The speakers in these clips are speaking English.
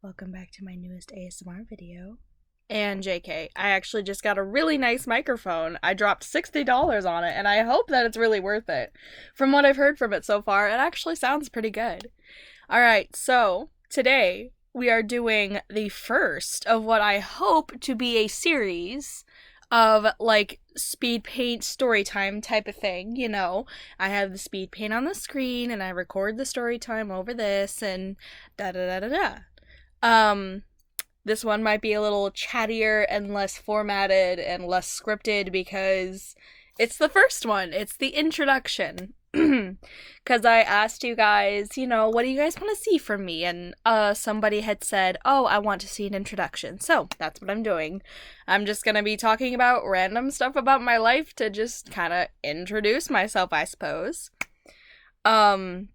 Welcome back to my newest ASMR video. And JK, I actually just got a really nice microphone. I dropped $60 on it, and I hope that it's really worth it. From what I've heard from it so far, it actually sounds pretty good. Alright, so today we are doing the first of what I hope to be a series of, like, Speedpaint Storytime type of thing, you know. I have the Speedpaint on the screen, and I record the Storytime over this, and da-da-da-da-da. This one might be a little chattier and less formatted and less scripted because it's the first one. It's the introduction. Because I asked you guys, what do you guys want to see from me? And somebody had said, oh, I want to see an introduction. So that's what I'm doing. I'm just going to be talking about random stuff about my life to just kind of introduce myself, I suppose. Alright,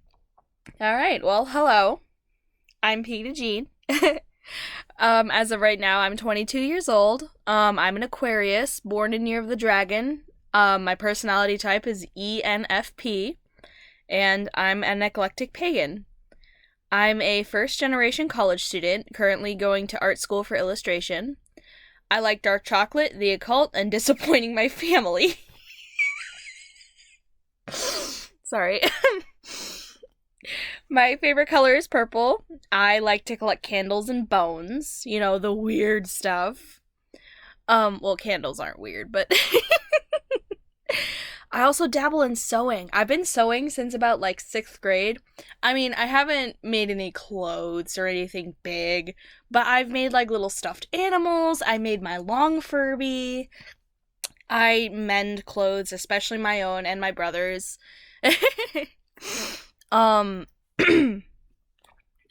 well, hello. I'm Peta Jean. As of right now, I'm 22 years old. I'm an Aquarius, born in Year of the Dragon. My personality type is ENFP, and I'm an eclectic pagan. I'm a first-generation college student, currently going to art school for illustration. I like dark chocolate, the occult, and disappointing my family. Sorry. My favorite color is purple. I like to collect candles and bones. The weird stuff. Well, candles aren't weird, but I also dabble in sewing. I've been sewing since about, 6th grade. I mean, I haven't made any clothes or anything big, but I've made, little stuffed animals. I made my long Furby. I mend clothes, especially my own and my brother's.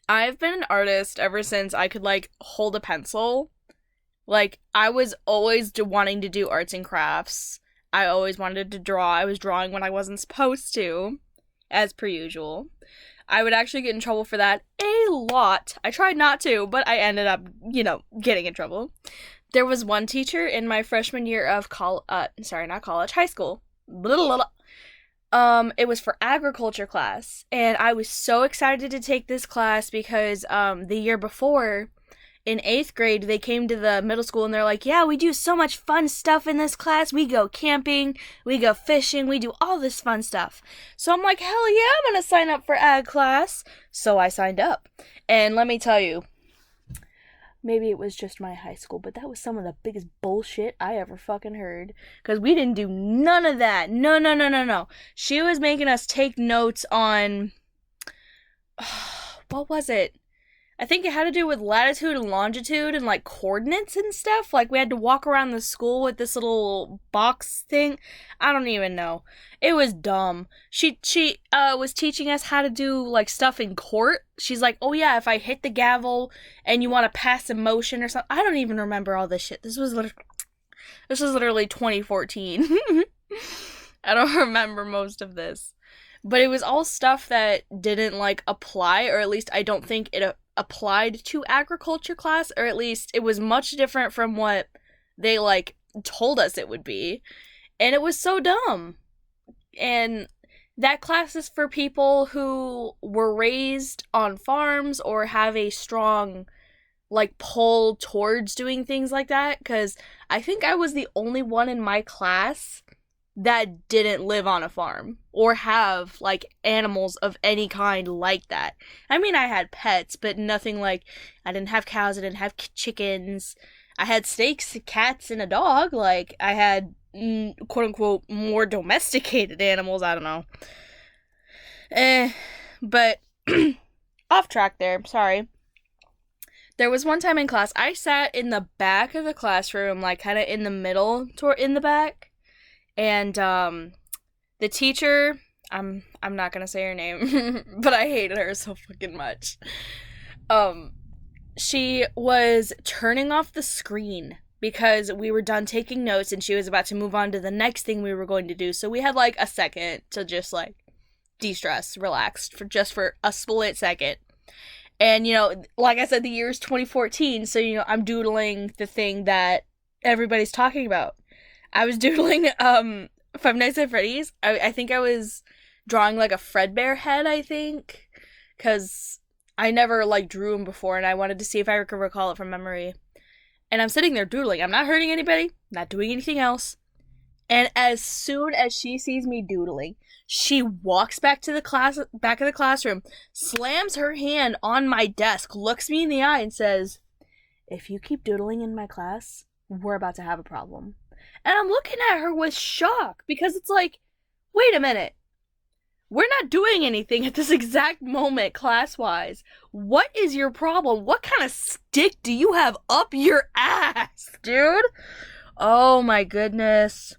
I've been an artist ever since I could, hold a pencil. I was always wanting to do arts and crafts. I always wanted to draw. I was drawing when I wasn't supposed to, as per usual. I would actually get in trouble for that a lot. I tried not to, but I ended up, getting in trouble. There was one teacher in my freshman year of high school. It was for agriculture class, and I was so excited to take this class because, the year before, in 8th grade, they came to the middle school and they're like, yeah, we do so much fun stuff in this class. We go camping, we go fishing, we do all this fun stuff. So I'm like, hell yeah, I'm gonna sign up for ag class. So I signed up. And let me tell you, maybe it was just my high school, but that was some of the biggest bullshit I ever fucking heard. Because we didn't do none of that. No. She was making us take notes on... what was it? I think it had to do with latitude and longitude and, coordinates and stuff. We had to walk around the school with this little box thing. I don't even know. It was dumb. She was teaching us how to do, stuff in court. She's like, oh yeah, if I hit the gavel and you want to pass a motion or something. I don't even remember all this shit. This was literally 2014. I don't remember most of this. But it was all stuff that didn't, apply, or at least I don't think it applied to agriculture class, or at least it was much different from what they, told us it would be. And it was so dumb. And that class is for people who were raised on farms or have a strong, pull towards doing things like that, because I think I was the only one in my class that didn't live on a farm or have, animals of any kind like that. I mean, I had pets, but nothing I didn't have cows, I didn't have chickens. I had snakes, cats, and a dog. I had, quote-unquote, more domesticated animals. I don't know. But off track there. Sorry. There was one time in class, I sat in the back of the classroom, kind of in the middle, in the back. And, the teacher, I'm not gonna say her name, but I hated her so fucking much. She was turning off the screen because we were done taking notes and she was about to move on to the next thing we were going to do. So we had, a second to just, de-stress, relax, for a split second. And, like I said, the year is 2014, so, I'm doodling the thing that everybody's talking about. I was doodling, Five Nights at Freddy's. I think I was drawing, a Fredbear head, I think. Because I never, like, drew them before, and I wanted to see if I could recall it from memory. And I'm sitting there doodling. I'm not hurting anybody, not doing anything else. And as soon as she sees me doodling, she walks back to the back of the classroom, slams her hand on my desk, looks me in the eye, and says, "If you keep doodling in my class, we're about to have a problem." And I'm looking at her with shock, because it's like, wait a minute. We're not doing anything at this exact moment class-wise. What is your problem? What kind of stick do you have up your ass, dude? Oh my goodness.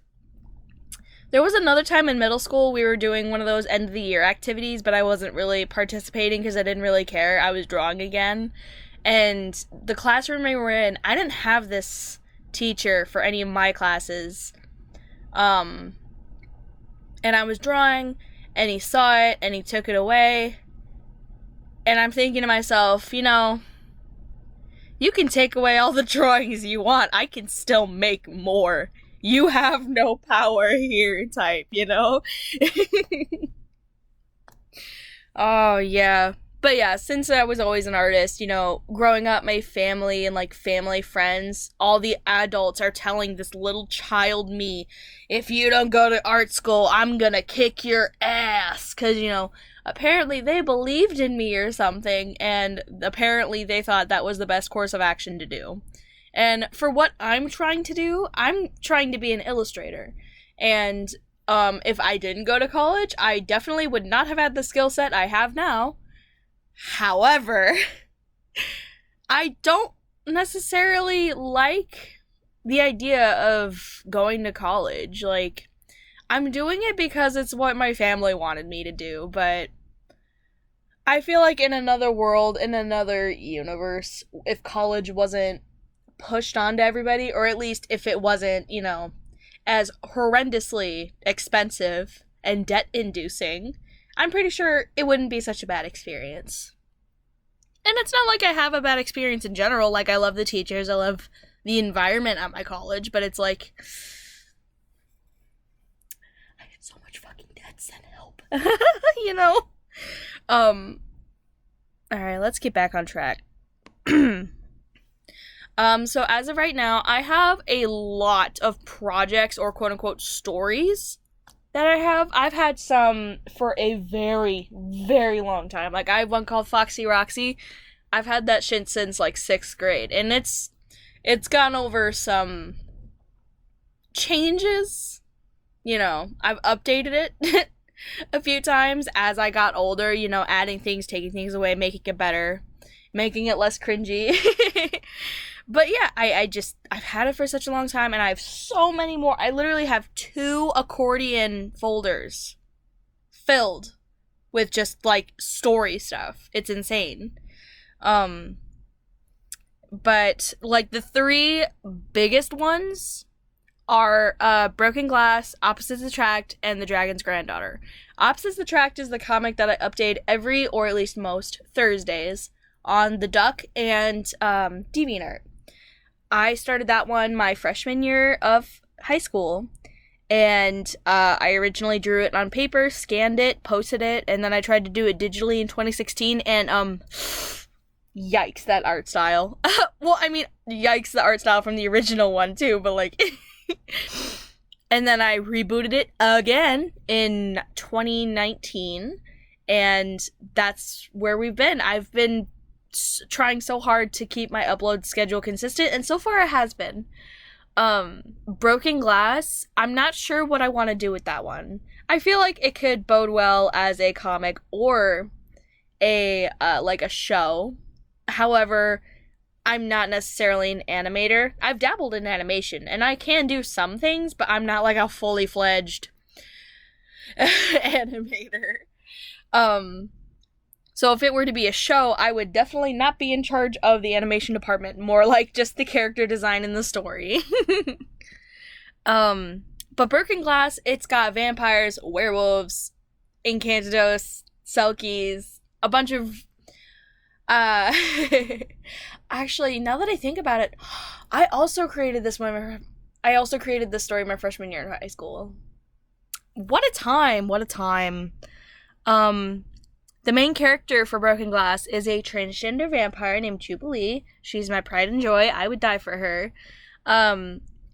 There was another time in middle school we were doing one of those end of the year activities, but I wasn't really participating because I didn't really care. I was drawing again. And the classroom we were in, I didn't have this teacher for any of my classes. And I was drawing, and he saw it, and he took it away. And I'm thinking to myself, you know, you can take away all the drawings you want. I can still make more. You have no power here, type, you know? Oh, yeah. But yeah, since I was always an artist, you know, growing up, my family and, like, family friends, all the adults are telling this little child me, if you don't go to art school, I'm gonna kick your ass. Because, you know, apparently they believed in me or something, and apparently they thought that was the best course of action to do. And for what I'm trying to do, I'm trying to be an illustrator. And if I didn't go to college, I definitely would not have had the skill set I have now. However, I don't necessarily like the idea of going to college. Like, I'm doing it because it's what my family wanted me to do, but I feel like in another world, in another universe, if college wasn't pushed onto everybody, or at least if it wasn't, you know, as horrendously expensive and debt-inducing, I'm pretty sure it wouldn't be such a bad experience. And it's not like I have a bad experience in general. Like, I love the teachers, I love the environment at my college, but it's like, I have so much fucking debt, send help. You know? Alright, let's get back on track. So as of right now, I have a lot of projects or quote-unquote stories that I've had some for a very, very long time. Like, I have one called Foxy Roxy. I've had that shit since, like, 6th grade. And it's gone over some changes. You know, I've updated it a few times as I got older. You know, adding things, taking things away, making it better, making it less cringy. But yeah, I've had it for such a long time, and I have so many more. I literally have 2 accordion folders filled with just, like, story stuff. It's insane. But, like, the 3 biggest ones are, Broken Glass, Opposites Attract, and The Dragon's Granddaughter. Opposites Attract is the comic that I update every, or at least most, Thursdays on The Duck and, DeviantArt. I started that one my freshman year of high school, and I originally drew it on paper, scanned it, posted it, and then I tried to do it digitally in 2016, and yikes, that art style. Well, I mean, yikes, the art style from the original one too, but like, and then I rebooted it again in 2019, and that's where we've been. I've been trying so hard to keep my upload schedule consistent, and so far it has been. Broken Glass, I'm not sure what I want to do with that one. I feel like it could bode well as a comic or a like a show. However, I'm not necessarily an animator. I've dabbled in animation, and I can do some things, but I'm not like a fully fledged animator. So if it were to be a show, I would definitely not be in charge of the animation department, more like just the character design and the story. But Broken Glass, it's got vampires, werewolves, incantados, selkies, a bunch of, actually, now that I think about it, I also created this story my freshman year in high school. What a time, what a time. The main character for Broken Glass is a transgender vampire named Jubilee. She's my pride and joy. I would die for her.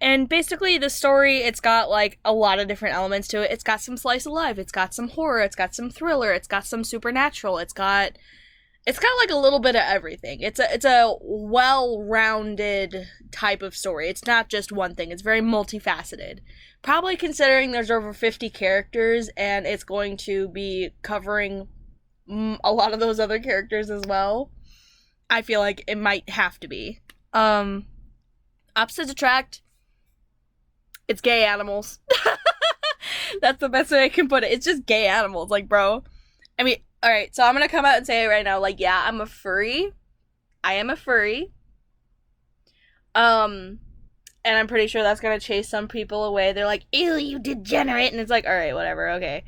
And basically the story, it's got like a lot of different elements to it. It's got some slice of life. It's got some horror. It's got some thriller. It's got some supernatural. It's got like a little bit of everything. It's a well-rounded type of story. It's not just one thing. It's very multifaceted. Probably considering there's over 50 characters and it's going to be covering a lot of those other characters as well. I feel like it might have to be. Opposites attract. It's gay animals. That's the best way I can put it. It's just gay animals. Like, bro. I mean, alright, so I'm gonna come out and say it right now. Like, yeah, I'm a furry. I am a furry. And I'm pretty sure that's gonna chase some people away. They're like, ew, you degenerate. And it's like, alright, whatever, okay.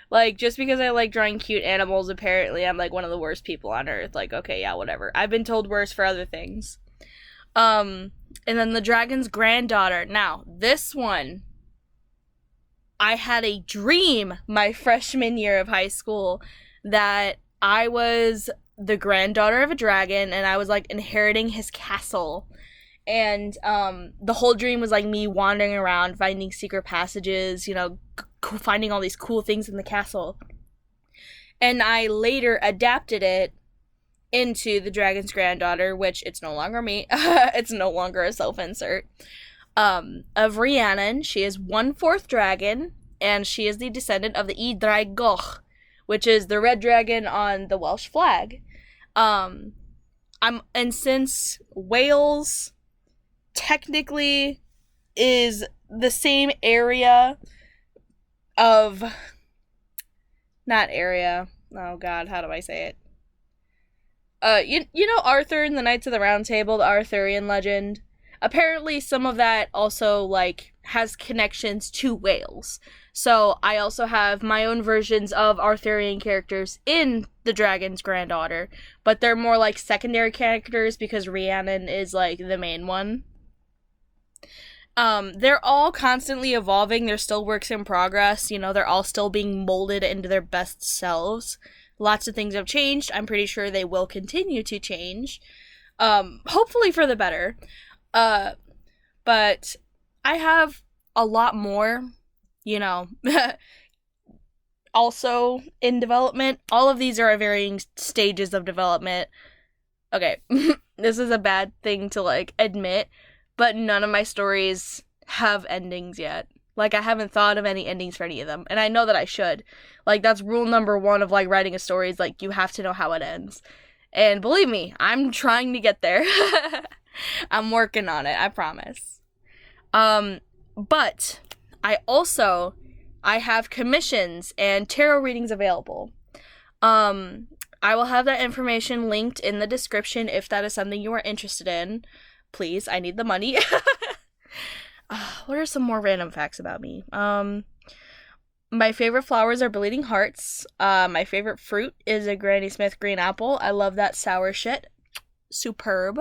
Like, just because I like drawing cute animals, apparently I'm like one of the worst people on earth. Like, okay, yeah, whatever. I've been told worse for other things. And then the dragon's granddaughter. Now, this one, I had a dream my freshman year of high school that I was the granddaughter of a dragon and I was like inheriting his castle. And the whole dream was like me wandering around, finding secret passages, you know, finding all these cool things in the castle. And I later adapted it into the dragon's granddaughter, which it's no longer me. It's no longer a self-insert. Of Rhiannon. She is 1/4 dragon, and she is the descendant of the Idraig Goch, which is the red dragon on the Welsh flag. And since Wales technically is the same area of, not area, oh god, how do I say it? You know Arthur in the Knights of the Round Table, the Arthurian legend? Apparently some of that also, like, has connections to Wales. So I also have my own versions of Arthurian characters in The Dragon's Granddaughter, but they're more like secondary characters because Rhiannon is, like, the main one. They're all constantly evolving. They're still works in progress. You know, they're all still being molded into their best selves. Lots of things have changed. I'm pretty sure they will continue to change. Hopefully for the better. But I have a lot more, you know, also in development. All of these are at varying stages of development. Okay, this is a bad thing to, like, admit, but none of my stories have endings yet. Like, I haven't thought of any endings for any of them, and I know that I should. Like, that's rule number 1 of, like, writing a story is, like, you have to know how it ends. And believe me, I'm trying to get there. I'm working on it, I promise. But I have commissions and tarot readings available. I will have that information linked in the description if that is something you are interested in. Please, I need the money. What are some more random facts about me? My favorite flowers are bleeding hearts. My favorite fruit is a Granny Smith green apple. I love that sour shit. Superb.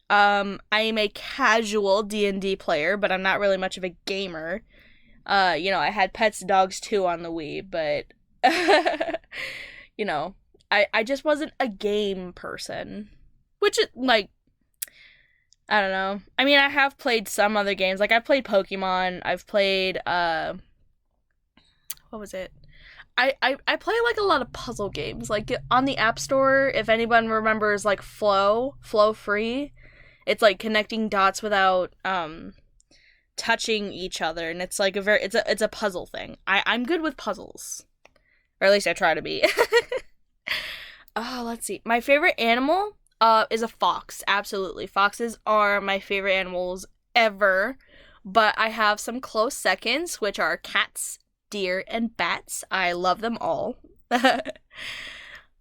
I am a casual D&D player, but I'm not really much of a gamer. You know, I had pets, dogs too on the Wii, but you know, I just wasn't a game person. Which is, like, I don't know. I mean, I have played some other games. Like, I've played Pokemon. I've played, what was it? I play, like, a lot of puzzle games. Like, on the App Store, if anyone remembers, like, Flow Free, it's, like, connecting dots without, touching each other. And it's, like, it's a puzzle thing. I'm good with puzzles. Or at least I try to be. Let's see. My favorite animal is a fox. Absolutely. Foxes are my favorite animals ever. But I have some close seconds, which are cats, deer, and bats. I love them all.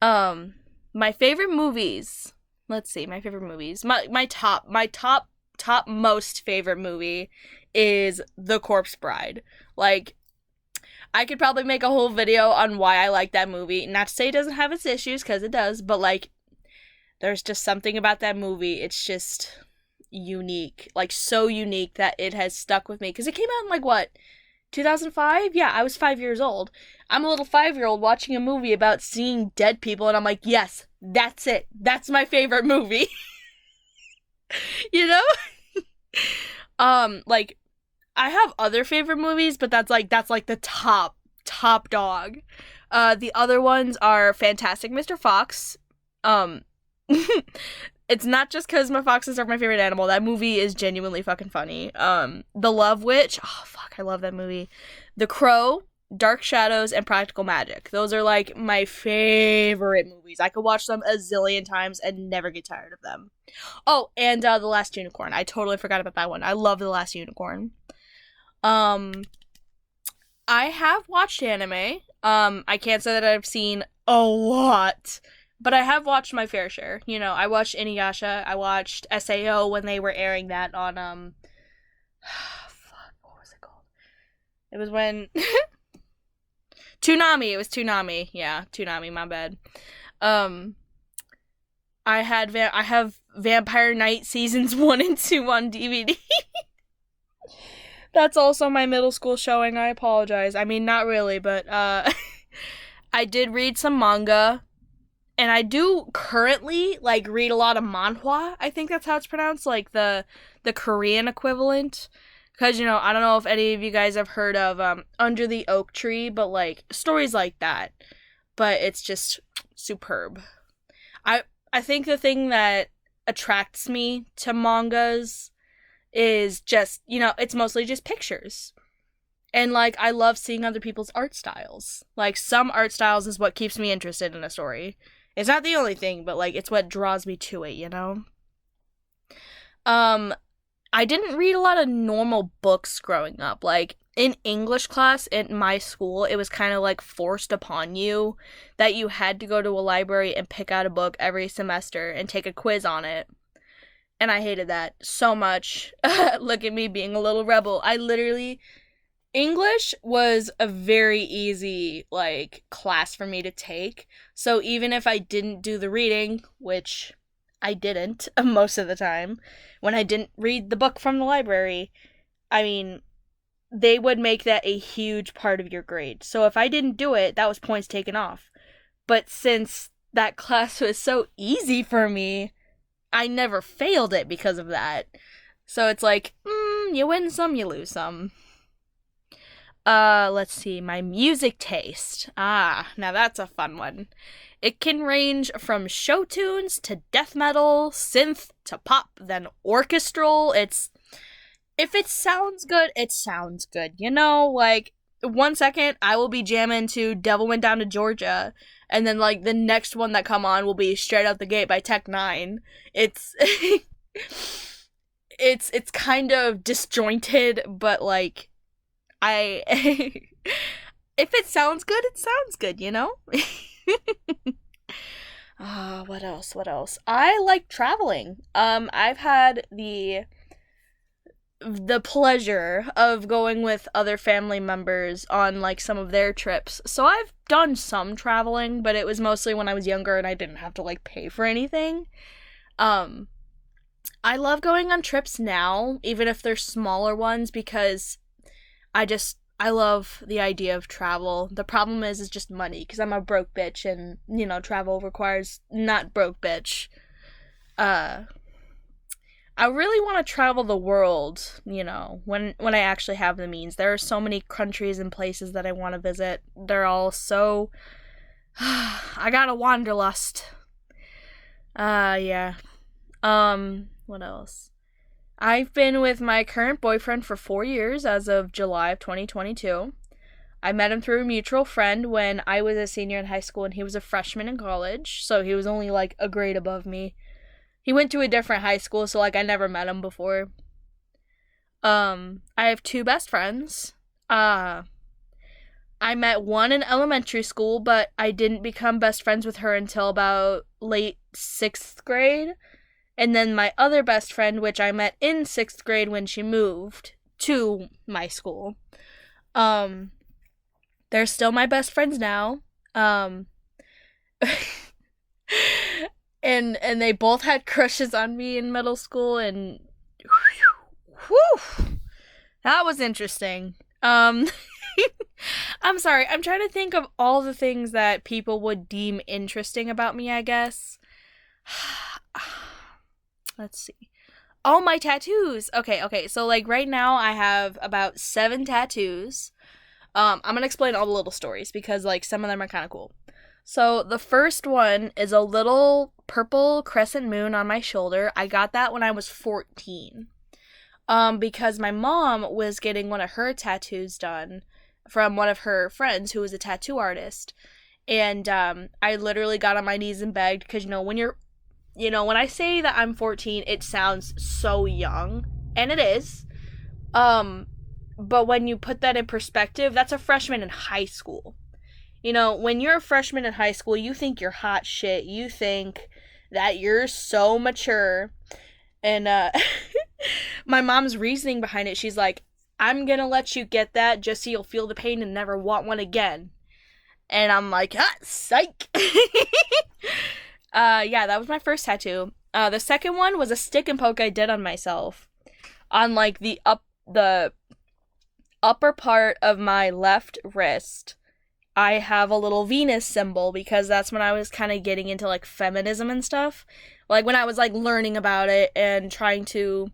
My favorite movies. Let's see, my favorite movies. My top most favorite movie is The Corpse Bride. Like, I could probably make a whole video on why I like that movie. Not to say it doesn't have its issues, because it does, but, like, there's just something about that movie. It's just unique. Like, so unique that it has stuck with me. Because it came out in, like, what, 2005? Yeah, I was 5 years old. I'm a little 5-year-old watching a movie about seeing dead people, and I'm like, yes, that's it. That's my favorite movie. You know? Like, I have other favorite movies, but that's like the top dog. The other ones are Fantastic Mr. Fox. Um, it's not just because my foxes are my favorite animal. That movie is genuinely fucking funny. The Love Witch. Oh fuck, I love that movie. The Crow, Dark Shadows, and Practical Magic. Those are like my favorite movies. I could watch them a zillion times and never get tired of them. Oh, and The Last Unicorn. I totally forgot about that one. I love The Last Unicorn. I have watched anime. I can't say that I've seen a lot, but I have watched my fair share. You know, I watched Inuyasha. I watched SAO when they were airing that on fuck, what was it called? It was when Toonami. It was Toonami. Yeah, Toonami. My bad. I have Vampire Knight seasons 1 and 2 on DVD. That's also my middle school showing. I apologize. I mean, not really, but I did read some manga, and I do currently like read a lot of manhwa. I think that's how it's pronounced, like the Korean equivalent. Because, you know, I don't know if any of you guys have heard of Under the Oak Tree, but like stories like that. But it's just superb. I think the thing that attracts me to mangas is just, you know, it's mostly just pictures. And, like, I love seeing other people's art styles. Like, some art styles is what keeps me interested in a story. It's not the only thing, but, like, it's what draws me to it, you know? I didn't read a lot of normal books growing up. Like, in English class at my school, it was kind of, like, forced upon you that you had to go to a library and pick out a book every semester and take a quiz on it. And I hated that so much. Look at me being a little rebel. English was a very easy, like, class for me to take. So even if I didn't do the reading, which I didn't most of the time, when I didn't read the book from the library, I mean, they would make that a huge part of your grade. So if I didn't do it, that was points taken off. But since that class was so easy for me, I never failed it because of that. So it's like, you win some, you lose some. Let's see, my music taste. Now that's a fun one. It can range from show tunes to death metal, synth to pop, then orchestral. If it sounds good, it sounds good. You know, like, 1 second I will be jamming to Devil Went Down to Georgia, and then, like, the next one that come on will be Straight Out the Gate by Tech Nine. It's it's kind of disjointed, but, like, if it sounds good, it sounds good, you know? What else? I like traveling. I've had the pleasure of going with other family members on, like, some of their trips. So I've done some traveling, but it was mostly when I was younger and I didn't have to, like, pay for anything. I love going on trips now, even if they're smaller ones, because I love the idea of travel. The problem is just money, because I'm a broke bitch, and, you know, travel requires not broke bitch. I really want to travel the world, you know, when I actually have the means. There are so many countries and places that I want to visit. They're all so... I got a wanderlust. Yeah. What else? I've been with my current boyfriend for 4 years as of July of 2022. I met him through a mutual friend when I was a senior in high school and he was a freshman in college, so he was only, like, a grade above me. He went to a different high school, so, like, I never met him before. I have 2 best friends. I met one in elementary school, but I didn't become best friends with her until about late 6th grade. And then my other best friend, which I met in 6th grade when she moved to my school. They're still my best friends now. And they both had crushes on me in middle school, and whew, that was interesting. Um, I'm sorry. I'm trying to think of all the things that people would deem interesting about me, I guess. Let's see. All my tattoos. Okay. So, like, right now I have about 7 tattoos. I'm gonna explain all the little stories because, like, some of them are kind of cool. So, the first one is a little purple crescent moon on my shoulder. I got that when I was 14. Because my mom was getting one of her tattoos done from one of her friends who was a tattoo artist. And I literally got on my knees and begged because, when I say that I'm 14, it sounds so young, and it is. But when you put that in perspective, that's a freshman in high school. When you're a freshman in high school, you think you're hot shit. You think that you're so mature. And my mom's reasoning behind it, she's like, I'm gonna let you get that just so you'll feel the pain and never want one again. And I'm like, psych. Yeah, that was my first tattoo. The second one was a stick and poke I did on myself. On, like, the upper part of my left wrist, I have a little Venus symbol because that's when I was kind of getting into, like, feminism and stuff. Like, when I was, like, learning about it and trying to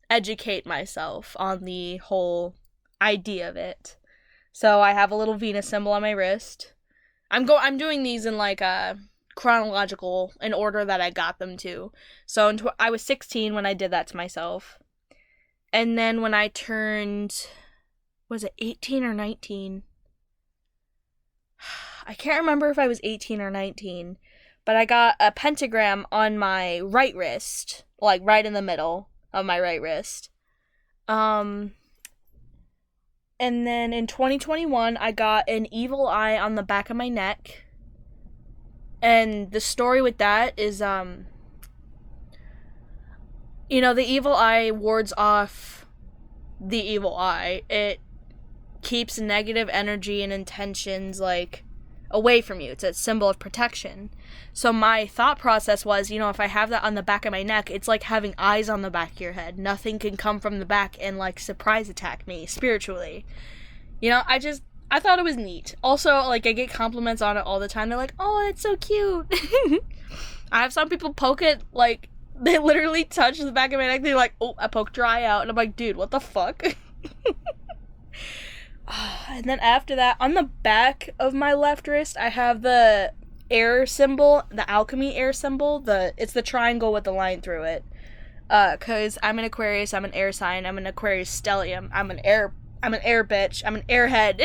educate myself on the whole idea of it. So I have a little Venus symbol on my wrist. I'm doing these in, like, chronological in order that I got them to. So I was 16 when I did that to myself. And then when I turned, was it 18 or 19? I can't remember if I was 18 or 19. But I got a pentagram on my right wrist, like right in the middle of my right wrist. And then in 2021, I got an evil eye on the back of my neck. And the story with that is, the evil eye wards off the evil eye. It keeps negative energy and intentions, like, away from you. It's a symbol of protection. So my thought process was, if I have that on the back of my neck, it's like having eyes on the back of your head. Nothing can come from the back and, like, surprise attack me spiritually. I thought it was neat. Also, like, I get compliments on it all the time. They're like, oh, it's so cute. I have some people poke it, like, they literally touch the back of my neck. They're like, oh, I poked your eye out. And I'm like, dude, what the fuck? And then after that, on the back of my left wrist, I have the air symbol, the alchemy air symbol. It's the triangle with the line through it. Cause I'm an Aquarius, I'm an air sign, I'm an Aquarius stellium, I'm an air bitch, I'm an airhead.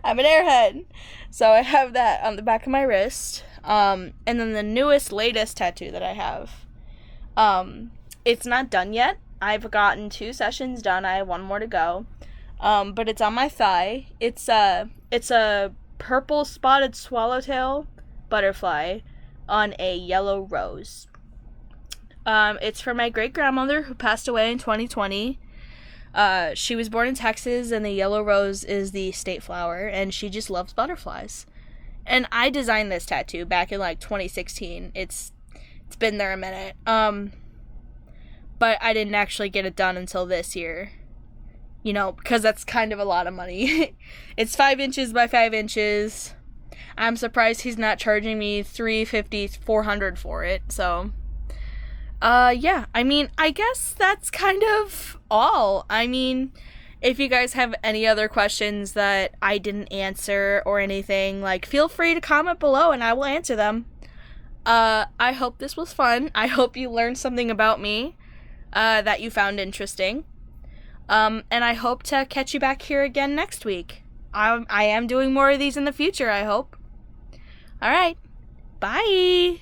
I'm an airhead. So I have that on the back of my wrist. And then the latest tattoo that I have. It's not done yet. I've gotten 2 sessions done. I have 1 more to go. But it's on my thigh. It's a purple spotted swallowtail butterfly on a yellow rose. It's for my great-grandmother who passed away in 2020. She was born in Texas, and the yellow rose is the state flower, and she just loves butterflies. And I designed this tattoo back in, like, 2016. It's been there a minute. But I didn't actually get it done until this year. Because that's kind of a lot of money. It's 5 inches by 5 inches. I'm surprised he's not charging me $350, $400 for it, so... yeah, I guess that's kind of all. If you guys have any other questions that I didn't answer or anything, like, feel free to comment below and I will answer them. I hope this was fun. I hope you learned something about me, that you found interesting. And I hope to catch you back here again next week. I am doing more of these in the future, I hope. Alright, bye!